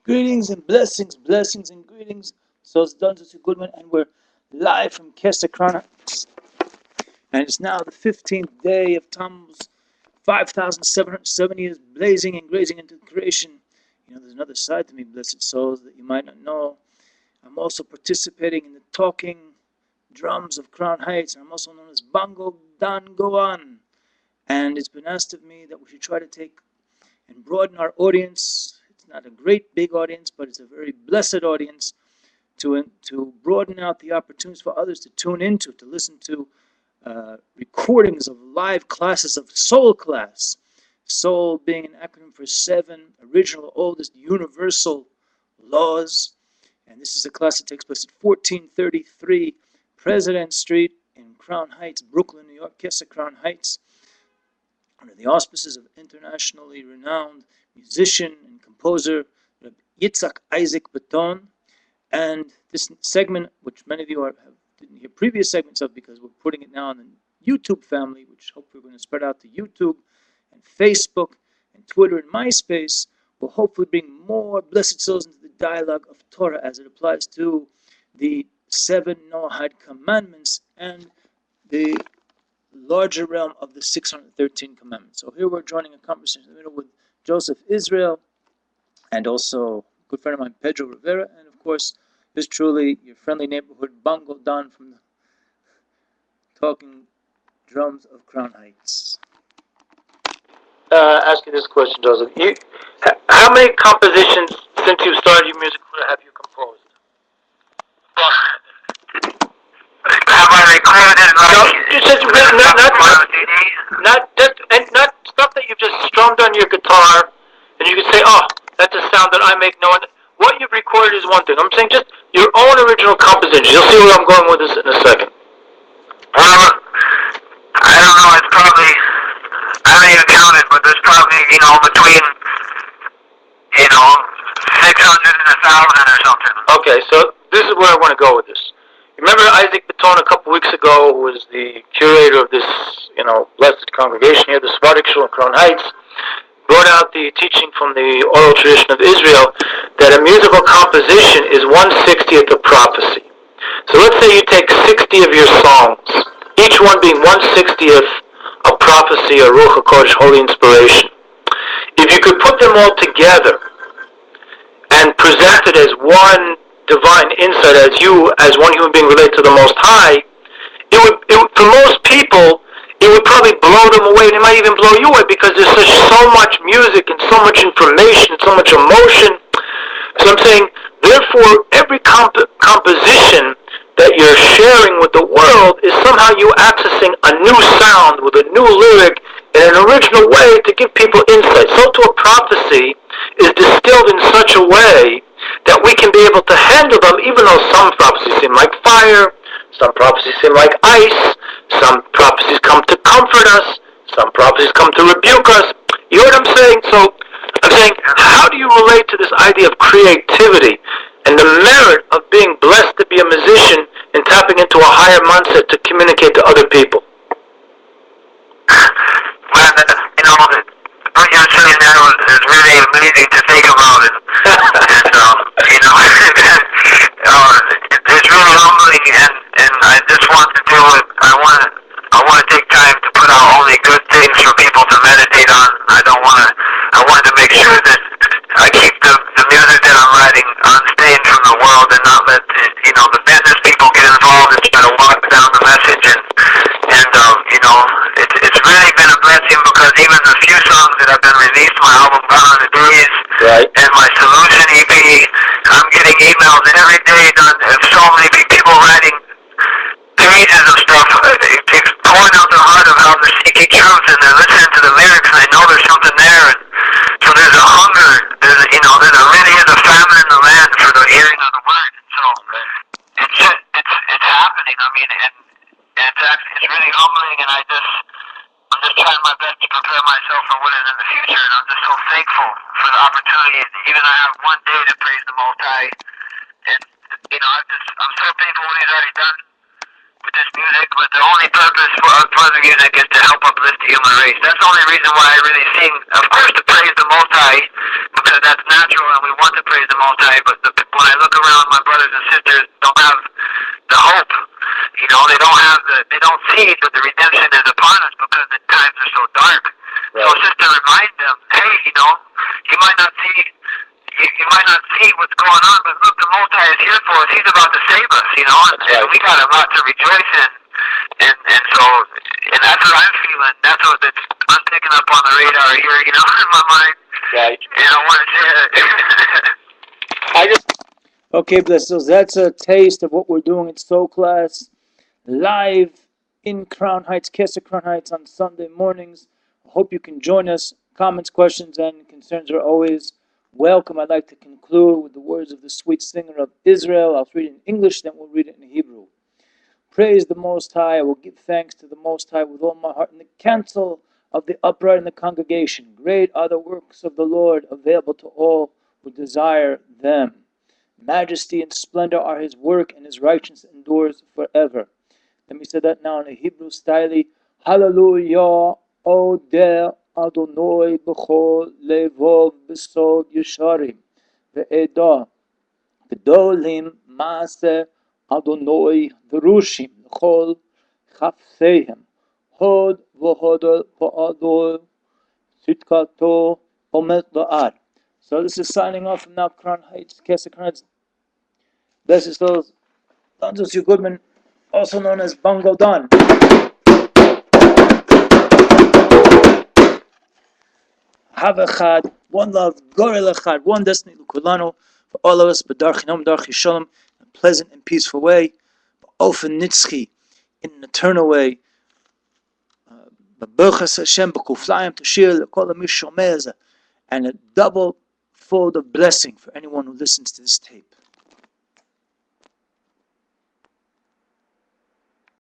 Greetings and blessings, blessings and greetings. So it's done to Goodman, and we're live from Kesser Crown Heights. And it's now the 15th day of Tammuz, 5,770 years blazing and grazing into creation. You know, there's another side to me, blessed souls, that you might not know. I'm also participating in the talking drums of Crown Heights, and I'm also known as Bango Dan Goan. And it's been asked of me that we should try to take and broaden our audience. It's not a great big audience, but it's a very blessed audience to broaden out the opportunities for others to tune into, to listen to recordings of live classes of S.O.U.L class. S.O.U.L being an acronym for 7 original, oldest, universal laws. And this is a class that takes place at 1433 President Street in Crown Heights, Brooklyn, New York, Kesser Crown Heights, under the auspices of internationally renowned musician and composer Yitzhak Isaac Baton. And this segment, which many of you didn't hear previous segments of because we're putting it now on the YouTube family, which hopefully we're going to spread out to YouTube and Facebook and Twitter and MySpace, will hopefully bring more blessed souls into the dialogue of Torah as it applies to the 7 Noahide commandments and the larger realm of the 613 commandments. So here we're joining a conversation in the middle with Joseph Israel and also a good friend of mine, Pedro Rivera, and of course, is truly your friendly neighborhood Bango Don from the Talking Drums of Crown Heights. Ask you this question, Joseph. How many compositions since you started your music career have you composed? Have I recorded it? No, not stuff that you've just strummed on your guitar, and you can say, "Oh, that's a sound that I make." No one. What you've recorded is one thing. I'm saying just your own original composition. You'll see where I'm going with this in a second. Well, I don't know. It's probably, I haven't even counted, but there's probably, between, 600 and 1,000 or something. Okay, so this is where I want to go with this. Remember Isaac Baton a couple weeks ago was the curator of this, blessed congregation here, the Sephardic Crown Heights, brought out the teaching from the oral tradition of Israel that a musical composition is 1/60th of prophecy. So let's say you take 60 of your songs, each one being 1/60th of prophecy or Ruach HaKodesh, holy inspiration. If you could put them all together and present it as one divine insight, as one human being related to the Most High, it would for most people, it would probably blow them away, and it might even blow you away because there's so much music and so much information, so much emotion. So I'm saying, therefore, every composition that you're sharing with the world is somehow you accessing a new sound with a new lyric in an original way to give people insight. So to a prophecy is distilled in such a way that we can be able to handle them, even though some prophecies seem like fire, some prophecies seem like ice, some prophecies come to comfort us, some prophecies come to rebuke us. You know what I'm saying? So I'm saying, how do you relate to this idea of creativity and the merit of being blessed to be a musician and tapping into a higher mindset to communicate to other people? Well, what you're saying now is really amazing to think about it. And, it's really humbling, and I just want to do it. I want to take time to put out only good things for people to meditate on. I want to make sure that I keep the music that I'm writing unstained from the world and not let the business people get involved and try to walk down the message. It's really been a blessing because even the few songs that have been released, my album Gone Are the Days, right, and my Solution EP, I'm getting emails every day of so many people writing pages of stuff, pouring out their heart of how they're seeking truth and they're listening to the lyrics and they know there's something there. And so there's a hunger, there really is a famine in the land for the hearing of the word. And so it's happening. I mean, and it's really humbling, and I'm just trying my best to prepare myself for what is in the future, and I'm just so thankful for the opportunity. Even I have one day to praise the Most High, and I'm so thankful what He's already done with this music, but the only purpose for the music is to help uplift the human race. That's the only reason why I really sing. Of course, to praise the Most High, because that's natural and we want to praise the Most High, but when I look around, my brothers and sisters don't have the hope. You know, they don't see that the redemption is upon us because the times are so dark. Right. So just to remind them, hey, you know, you might not see what's going on, but look, the Most High is here for us. He's about to save us, you know, and we got a lot to rejoice in. And so, and that's what I'm feeling. That's what I'm picking up on the radar here, you know, in my mind. Right. And I want to share it. Okay, blessings. That's a taste of what we're doing at S.O.U.L class, live in Crown Heights, Kesser Crown Heights on Sunday mornings. I hope you can join us. Comments, questions, and concerns are always welcome. I'd like to conclude with the words of the sweet singer of Israel. I'll read it in English, then we'll read it in Hebrew. Praise the Most High. I will give thanks to the Most High with all my heart in the council of the upright in the congregation. Great are the works of the Lord, available to all who desire them. Majesty and splendor are his work, and his righteousness endures forever. Let me say that now in a Hebrew style. Hallelujah, Odeh Adonai b'chol levov b'sod yesharim ve'edah gdolim maaseh Adonai Verushim L'chol Chafseihem Hod V'hodol V'adol Sitkato Omet La'ar. So this is signing off from now Crown Heights, Kesser Crown Heights. Bless his souls. Donzus U. Goodman, also known as Bongo Don. Have Echad, one love, Gorel Echad, one destiny, Lukulano, for all of us, B'dar Chinom, Dar Chisholom, in a pleasant and peaceful way, Ofen Nitzchi, in an eternal way, B'berchas Hashem, B'kuflayim Tashir, L'kol HaMish Shomeh, and a double fold of blessing for anyone who listens to this tape.